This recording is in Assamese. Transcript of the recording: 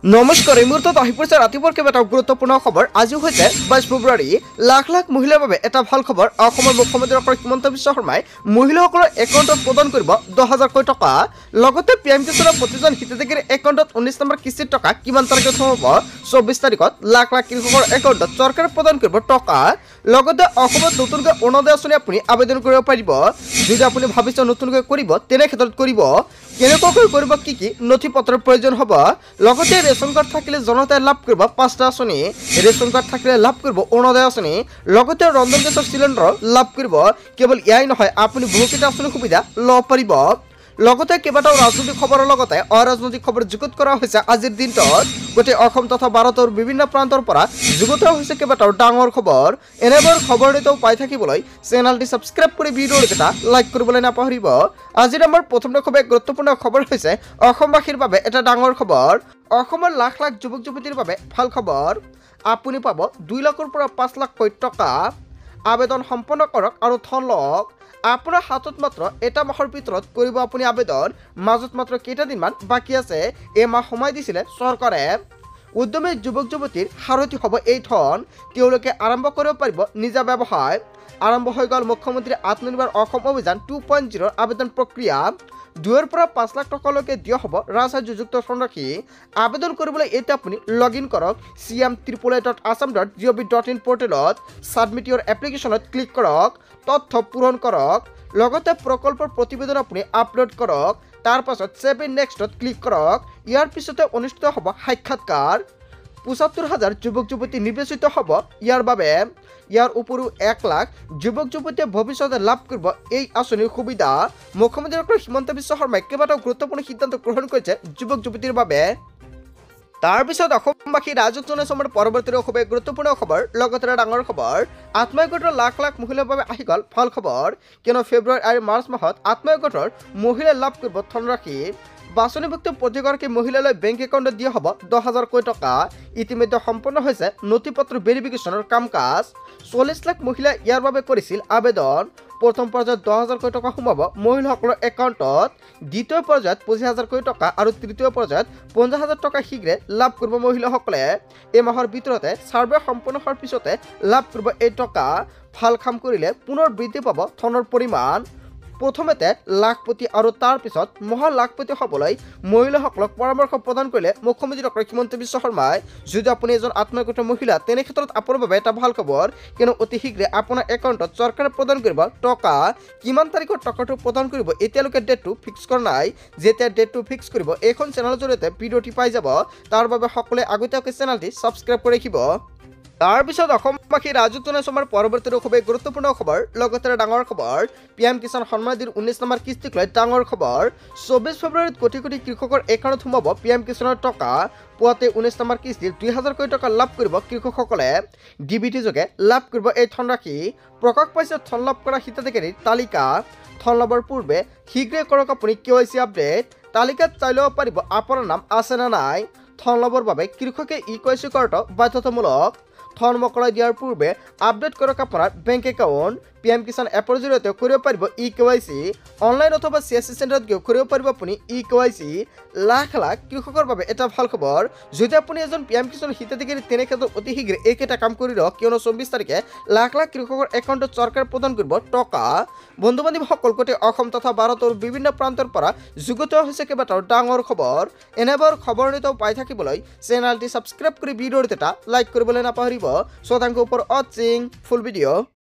নমস্কাৰ এই মুহূৰ্তত আহি পৰিছে ৰাতিপুৱাৰ কেইবাটাও গুৰুত্বপূৰ্ণ খবৰ। আজি হৈছে 22 ফেব্ৰুৱাৰী। লাখ লাখ মহিলাৰ বাবে এটা ভাল খবৰ। অসমৰ মুখ্যমন্ত্ৰী ডক্টৰ হিমন্ত বিশ্ব শৰ্মাই মহিলাসকলৰ একাউণ্টত প্ৰদান কৰিব 10,000কৈ টকা। লগতে পিএম কিষাণৰ প্ৰতিজন হিতাধিকাৰীৰ একাউণ্টত 19 নম্বৰ কিস্তিৰ টকা কিমান তাৰিখত হ'ব? 24 তাৰিখত লাখ লাখ কৃষকৰ একাউণ্টত চৰকাৰে প্ৰদান কৰিব টকা। লগতে অসমত নতুনকৈ অৰুণোদয় আঁচনি আপুনি আবেদন কৰিব পাৰিব। যদি আপুনি ভাবিছে নতুনকৈ কৰিব তেনে ক্ষেত্ৰত কৰিব। কেনেকুৱাকৈ কৰিব, কি কি নথি পত্ৰৰ প্ৰয়োজন হ'ব? লগতে ৰেচন কাৰ্ড থাকিলে জনতাই লাভ কৰিব 5টা আঁচনি। ৰেচন কাৰ্ড থাকিলে লাভ কৰিব অৰুণোদয় আঁচনি। লগতে ৰন্ধন গেছৰ চিলিণ্ডাৰ লাভ কৰিব। কেৱল ইয়াই নহয়, আপুনি বহুকেইটা আঁচনিৰ সুবিধা ল'ব পাৰিব। লগতে কেইবাটাও ৰাজনৈতিক খবৰৰ লগতে অৰাজনৈতিক খবৰ যুগুত কৰা হৈছে আজিৰ দিনটোত। গোটেই অসম তথা ভাৰতৰ বিভিন্ন প্ৰান্তৰ পৰা যুগুত হৈছে কেইবাটাও ডাঙৰ খবৰ। এনেবোৰ খবৰ নিতৌ পাই থাকিবলৈ চেনেলটি ছাবস্ক্ৰাইব কৰি ভিডিঅ'টা লাইক কৰিবলৈ নাপাহৰিব। আজিৰ আমাৰ প্ৰথম খবৰ গুৰুত্বপূৰ্ণ খবৰ হৈছে অসমবাসীৰ বাবে এটা ডাঙৰ খবৰ। অসমৰ লাখ লাখ যুৱক যুৱতীৰ বাবে ভাল খবৰ। আপুনি পাব 2 লাখৰ পৰা 5 লাখকৈ টকা। আবেদন সম্পন্ন কৰক আৰু ধন লওক। আপোনাৰ হাতত মাত্ৰ এটা মাহৰ ভিতৰত কৰিব আপুনি আবেদন। মাজত মাত্ৰ কেইটাদিনমান বাকী আছে। এমাহ সময় দিছিলে চৰকাৰে। উদ্যমী যুৱক যুৱতীৰ সাৰথি হ'ব এই ধন। তেওঁলোকে আৰম্ভ কৰিব পাৰিব নিজা ব্যৱসায়। আৰম্ভ হৈ গ'ল মুখ্যমন্ত্ৰী আত্মনিৰ্ভৰ অসম অভিযান 2.0 আবেদন প্ৰক্ৰিয়া। 2 পৰা 5 লাখ টকালৈকে দিয়া হ'ব ৰাজসাহায্যযুক্ত ধনৰাশি। আবেদন কৰিবলৈ এতিয়া আপুনি লগ ইন কৰক cm888.assam.gov.in পৰ্টেলত। ছাবমিট ইয়ৰ এপ্লিকেশ্যনত ক্লিক কৰক। তথ্য পূৰণ কৰক। লগতে প্ৰকল্পৰ প্ৰতিবেদন আপুনি আপলোড কৰক। তাৰ পাছত ছেভ ইন নেক্সটত ক্লিক কৰক। ইয়াৰ পিছতে অনুষ্ঠিত হ'ব সাক্ষাৎকাৰ। ৭৫,০০০ যুৱক যুৱতী নিৰ্বাচিত হ'ব ইয়াৰ বাবে। ইয়াৰ উপৰিও 1 লাখ যুৱক যুৱতীয়ে ভৱিষ্যতে লাভ কৰিব এই আঁচনিৰ সুবিধা। মুখ্যমন্ত্ৰী ডক্টৰ হিমন্ত বিশ্ব শৰ্মাই কেইবাটাও গুৰুত্বপূৰ্ণ সিদ্ধান্ত গ্ৰহণ কৰিছে যুৱক যুৱতীৰ বাবে। তাৰপিছত অসমবাসী ৰাজক জনাইছে আমাৰ পৰৱৰ্তী খুবেই গুৰুত্বপূৰ্ণ খবৰ। লগতে ডাঙৰ খবৰ, আত্মসহায়ক গোটৰ লাখ লাখ মহিলাৰ বাবে আহি গ'ল ভাল খবৰ। কিয়নো ফেব্ৰুৱাৰী আৰু মাৰ্চ মাহত আত্মসহায়ক গোটৰ মহিলাই লাভ কৰিব ধনৰাশি। বাছনিভুক্ত প্ৰতিগৰাকী মহিলালৈ বেংক একাউণ্টত দিয়া হ'ব 10,000কৈ টকা। ইতিমধ্যে সম্পন্ন হৈছে নথি পত্ৰ ভেৰিফিকেশ্যনৰ কাম কাজ। 40 লাখ মহিলাই ইয়াৰ বাবে কৰিছিল আবেদন। প্ৰথম পৰ্যায়ত 10,000কৈ টকা সোমাব মহিলাসকলৰ একাউণ্টত। দ্বিতীয় পৰ্যায়ত 25,000কৈ টকা আৰু তৃতীয় পৰ্যায়ত 50,000 টকা শীঘ্ৰে লাভ কৰিব মহিলাসকলে। এই মাহৰ ভিতৰতে ছাৰ্ভে সম্পন্ন হোৱাৰ পিছতে লাভ কৰিব এই টকা। ভাল কাম কৰিলে পুনৰ বৃদ্ধি পাব ধনৰ পৰিমাণ। প্ৰথমতে লাখপতি আৰু তাৰ পিছত মহা লাখপতি হ'বলৈ মহিলাসকলক পৰামৰ্শ প্ৰদান কৰিলে মুখ্যমন্ত্ৰী ডক্টৰ হিমন্ত বিশ্ব শৰ্মাই। যদি আপুনি এজন আত্মসহায়ক মহিলা তেনে ক্ষেত্ৰত আপোনাৰ বাবে এটা ভাল খবৰ। কিয়নো অতি শীঘ্ৰে আপোনাৰ একাউণ্টত চৰকাৰে প্ৰদান কৰিব টকা। কিমান তাৰিখত টকাটো প্ৰদান কৰিব এতিয়ালৈকে ডেটটো ফিক্স কৰা নাই। যেতিয়া ডেটটো ফিক্স কৰিব এইখন চেনেলৰ জৰিয়তে ভিডিঅ'টি পাই যাব। তাৰ বাবে সকলোৱে আগতীয়াকৈ চেনেলটি ছাবস্ক্ৰাইব কৰি ৰাখিব। তাৰপিছত অসমবাসী ৰাজক জনাইছে আমাৰ পৰৱৰ্তী খুবেই গুৰুত্বপূৰ্ণ খবৰ। লগতে ডাঙৰ খবৰ, পিএম কিষাণ সন্মান নিধিৰ 19 নম্বৰ কিস্তিক লৈ ডাঙৰ খবৰ। 24 ফেব্ৰুৱাৰীত কোটি কোটি কৃষকৰ একাউণ্টত সোমাব পিএম কিষাণৰ টকা। পুৱাতে 19 নম্বৰ কিস্তিৰ 2,000কৈ টকা লাভ কৰিব কৃষকসকলে। ডিবিটি যোগে লাভ কৰিব এই ধনৰাশি। প্ৰকাশ পাইছে ধন লাভ কৰা হিতাধিকাৰীৰ তালিকা। ধন লাভৰ পূৰ্বে শীঘ্ৰে কৰক আপুনি KYC আপডেট। তালিকাত চাই ল'ব পাৰিব আপোনাৰ নাম আছে নে নাই। ধন লাভৰ বাবে কৃষকে KYC কৰাটো বাধ্যতামূলক। ধন মোকলাই দিয়াৰ পূৰ্বে আপডেট কৰক আপোনাৰ বেংক একাউণ্ট। পিএম কিষাণ এপৰ জৰিয়তে কৰিব পাৰিব KYC। অনলাইন অথবা CSC চেণ্টাৰত গৈ কৰিব পাৰিব আপুনি KYC। লাখ লাখ কৃষকৰ বাবে এটা ভাল খবৰ। যদি আপুনি এজন পিএম কিষাণ হিতাধিকাৰী তেনে ক্ষেত্ৰত অতি শীঘ্ৰে এইকেইটা কাম কৰি লওক। কিয়নো 24 তাৰিখে লাখ লাখ কৃষকৰ একাউণ্টত চৰকাৰে প্ৰদান কৰিব টকা। বন্ধু বান্ধৱীসকল, গোটেই অসম তথা ভাৰতৰ বিভিন্ন প্ৰান্তৰ পৰা যুগুত হৈছে কেইবাটাও ডাঙৰ খবৰ। এনেবোৰ খবৰ নিতৌ পাই থাকিবলৈ চেনেলটি ছাবস্ক্ৰাইব কৰি ভিডিঅ'টো এটা লাইক কৰিবলৈ নাপাহৰিব। So thank you for watching full video.